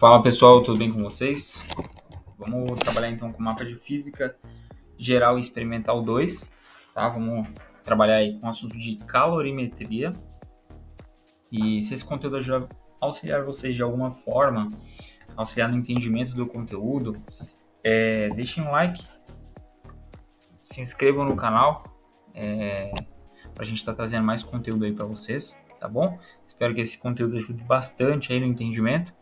Fala pessoal, tudo bem com vocês? Vamos trabalhar então com o mapa de física geral e experimental 2, tá? Vamos trabalhar aí com o assunto de calorimetria. E se esse conteúdo auxiliar vocês de alguma forma, auxiliar no entendimento do conteúdo, deixem um like, se inscrevam no canal, para a gente estar trazendo mais conteúdo aí para vocês, tá bom? Espero que esse conteúdo ajude bastante aí no entendimento.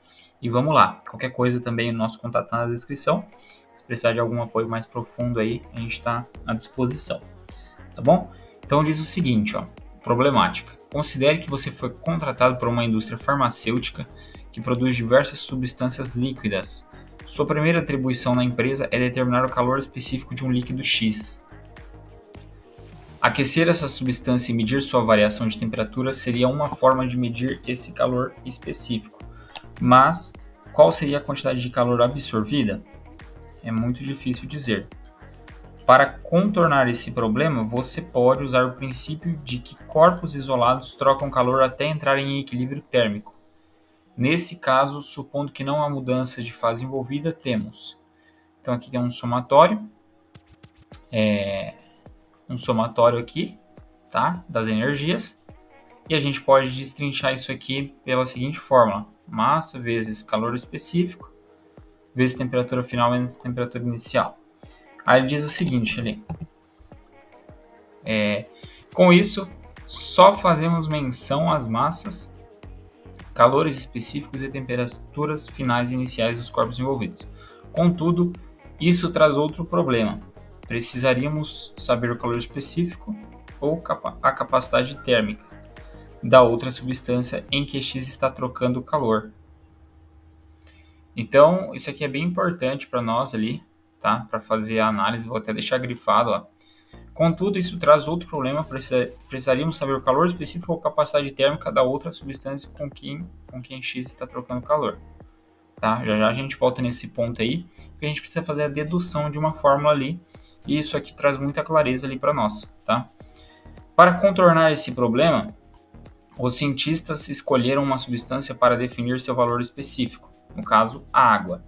E vamos lá, qualquer coisa também o nosso contato tá na descrição. Se precisar de algum apoio mais profundo aí, a gente está à disposição, tá bom? Então diz o seguinte, ó, problemática. Considere que você foi contratado por uma indústria farmacêutica que produz diversas substâncias líquidas. Sua primeira atribuição na empresa é determinar o calor específico de um líquido X. Aquecer essa substância e medir sua variação de temperatura seria uma forma de medir esse calor específico. Mas qual seria a quantidade de calor absorvida? É muito difícil dizer. Para contornar esse problema, você pode usar o princípio de que corpos isolados trocam calor até entrar em equilíbrio térmico. Nesse caso, supondo que não há mudança de fase envolvida, temos. Então aqui tem um somatório. Um somatório aqui, tá? Das energias. E a gente pode destrinchar isso aqui pela seguinte fórmula. Massa vezes calor específico, vezes temperatura final menos temperatura inicial. Aí ele diz o seguinte ali. Com isso, só fazemos menção às massas, calores específicos e temperaturas finais iniciais dos corpos envolvidos. Contudo, isso traz outro problema. Precisaríamos saber o calor específico ou a capacidade térmica da outra substância em que X está trocando calor. Então, isso aqui é bem importante para nós ali, tá? Para fazer a análise, vou até deixar grifado, ó. Contudo, isso traz outro problema, precisaríamos saber o calor específico ou capacidade térmica da outra substância com quem X está trocando calor. Tá? Já a gente volta nesse ponto aí, porque a gente precisa fazer a dedução de uma fórmula ali, e isso aqui traz muita clareza ali para nós, tá? Para contornar esse problema, os cientistas escolheram uma substância para definir seu valor específico, no caso, a água,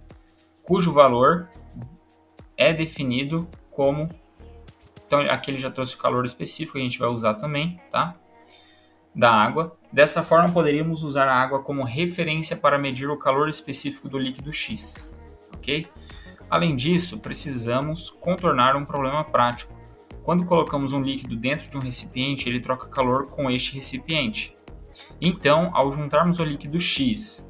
cujo valor é definido como... Então, aqui ele já trouxe o calor específico, que a gente vai usar também, tá? Da água. Dessa forma, poderíamos usar a água como referência para medir o calor específico do líquido X, ok? Além disso, precisamos contornar um problema prático. Quando colocamos um líquido dentro de um recipiente, ele troca calor com este recipiente. Então, ao juntarmos o líquido X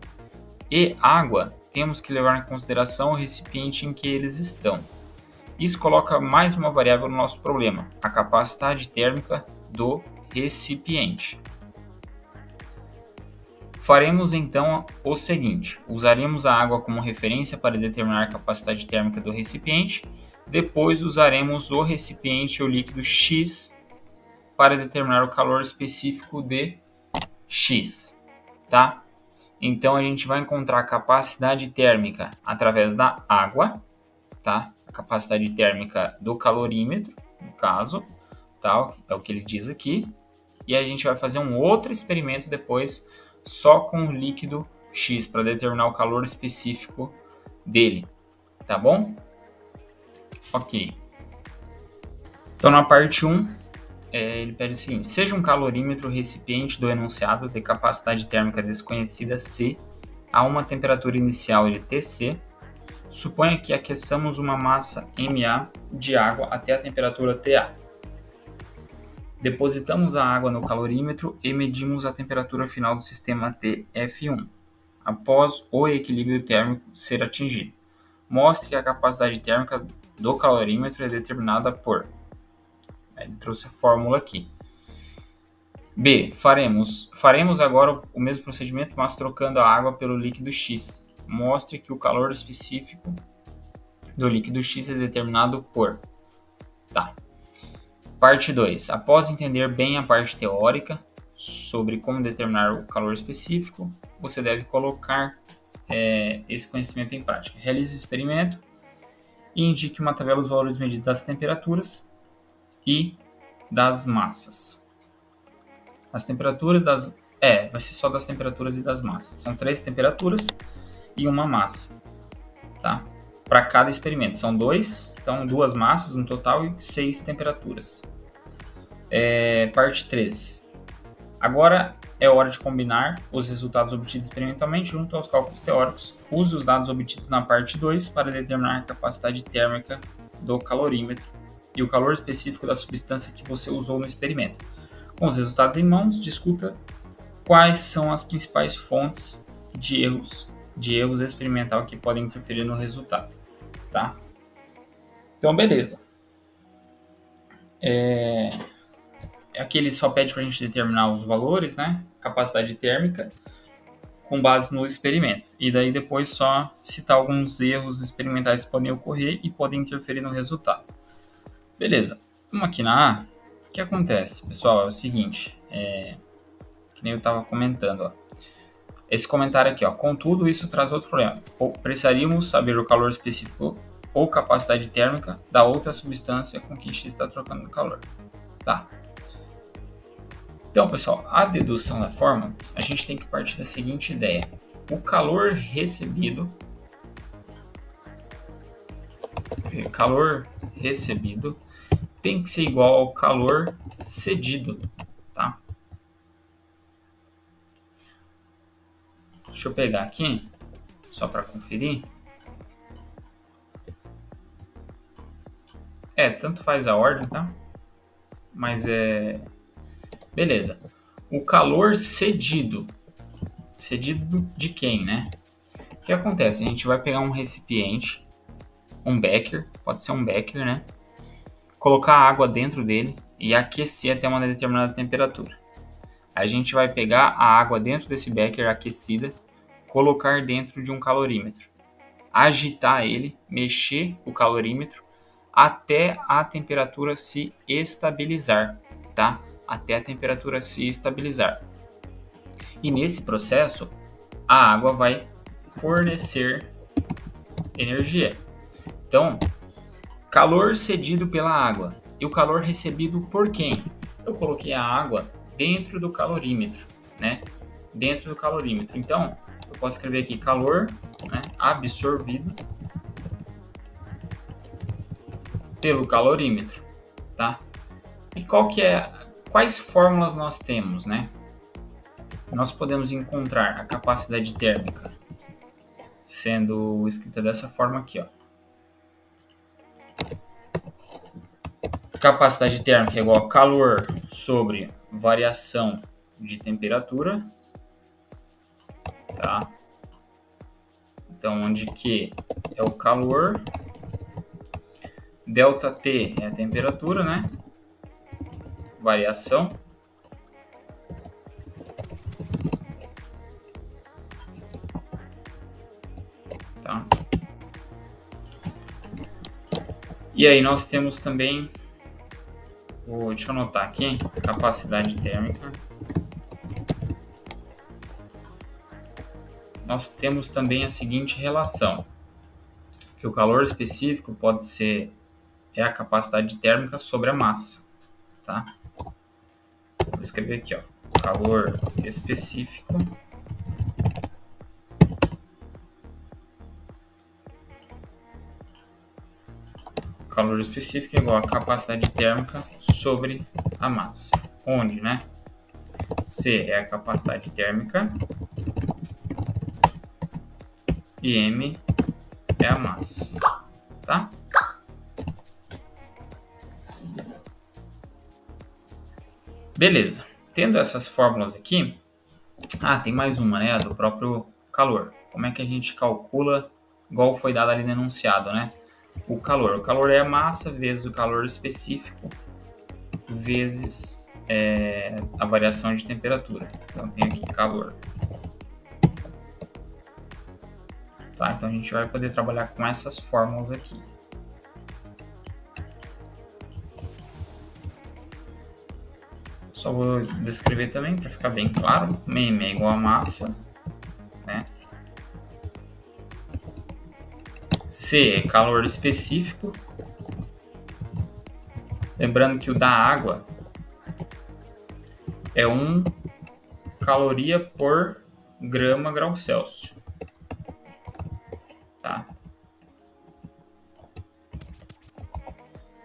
e água, temos que levar em consideração o recipiente em que eles estão. Isso coloca mais uma variável no nosso problema, a capacidade térmica do recipiente. Faremos então o seguinte, usaremos a água como referência para determinar a capacidade térmica do recipiente, depois usaremos o recipiente ou líquido X para determinar o calor específico de X, tá? Então a gente vai encontrar a capacidade térmica através da água, tá? A capacidade térmica do calorímetro, no caso, tá? É o que ele diz aqui. E a gente vai fazer um outro experimento depois só com o líquido X para determinar o calor específico dele, tá bom? Ok. Então na parte 1, ele pede o seguinte: seja um calorímetro recipiente do enunciado de capacidade térmica desconhecida C a uma temperatura inicial de Tc, suponha que aqueçamos uma massa Ma de água até a temperatura Ta. Depositamos a água no calorímetro e medimos a temperatura final do sistema Tf1, após o equilíbrio térmico ser atingido. Mostre que a capacidade térmica do calorímetro é determinada por... Ele trouxe a fórmula aqui. B. Faremos agora o mesmo procedimento, mas trocando a água pelo líquido X. Mostre que o calor específico do líquido X é determinado por... Tá. Parte 2. Após entender bem a parte teórica sobre como determinar o calor específico, você deve colocar esse conhecimento em prática. Realize o experimento e indique uma tabela dos valores medidos das temperaturas e das massas. As temperaturas vai ser só das temperaturas e das massas. São 3 temperaturas e uma massa, tá? Para cada experimento, são 2, então 2 massas no total e 6 temperaturas. Parte 3. Agora é hora de combinar os resultados obtidos experimentalmente junto aos cálculos teóricos. Use os dados obtidos na parte 2 para determinar a capacidade térmica do calorímetro e o calor específico da substância que você usou no experimento. Com os resultados em mãos, discuta quais são as principais fontes de erros experimentais que podem interferir no resultado, tá? Então, beleza. Aqui ele só pede para a gente determinar os valores, né? Capacidade térmica, com base no experimento. E daí depois só citar alguns erros experimentais que podem ocorrer e podem interferir no resultado. Beleza. Vamos aqui na A. O que acontece, pessoal, é o seguinte. Que nem eu estava comentando, ó. Esse comentário aqui, ó. Contudo, isso traz outro problema. Precisaríamos saber o calor específico ou capacidade térmica da outra substância com que X está trocando calor. Tá? Então, pessoal, a dedução da fórmula, a gente tem que partir da seguinte ideia. O calor recebido tem que ser igual ao calor cedido, tá? Deixa eu pegar aqui, só para conferir. Tanto faz a ordem, tá? Mas beleza. O calor cedido. Cedido de quem, né? O que acontece? A gente vai pegar um recipiente, um becker, pode ser um becker, né? Colocar água dentro dele e aquecer até uma determinada temperatura. A gente vai pegar a água dentro desse becker aquecida, colocar dentro de um calorímetro, agitar ele, mexer o calorímetro até a temperatura se estabilizar, tá? Até a temperatura se estabilizar. E nesse processo, a água vai fornecer energia. Então, calor cedido pela água e o calor recebido por quem? Eu coloquei a água dentro do calorímetro, né? Dentro do calorímetro. Então, eu posso escrever aqui calor, né, absorvido pelo calorímetro, tá? E quais fórmulas nós temos, né? Nós podemos encontrar a capacidade térmica sendo escrita dessa forma aqui, ó. Capacidade térmica é igual a calor sobre variação de temperatura, tá? Então, onde Q é o calor, delta T é a temperatura, né? Variação. Tá? E aí nós temos também, deixa eu anotar aqui, capacidade térmica. Nós temos também a seguinte relação, que o calor específico pode ser a capacidade térmica sobre a massa, tá? Vou escrever aqui, ó, calor específico é igual a capacidade térmica sobre a massa, onde, né, C é a capacidade térmica e M é a massa, tá? Beleza. Tendo essas fórmulas aqui, tem mais uma, né, a do próprio calor. Como é que a gente calcula, igual foi dado ali no enunciado, né? O calor é a massa vezes o calor específico vezes a variação de temperatura. Então tem aqui calor. Tá? Então a gente vai poder trabalhar com essas fórmulas aqui. Só vou descrever também para ficar bem claro. M é igual a massa, né? C é calor específico. Lembrando que o da água é 1 caloria por grama grau Celsius. tá?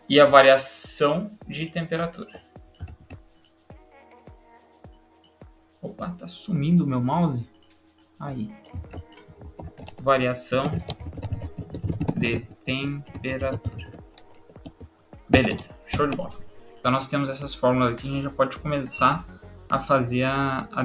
E a variação de temperatura. Opa, tá sumindo o meu mouse? Aí. Variação de temperatura. Beleza, show de bola. Então nós temos essas fórmulas aqui, a gente já pode começar a fazer a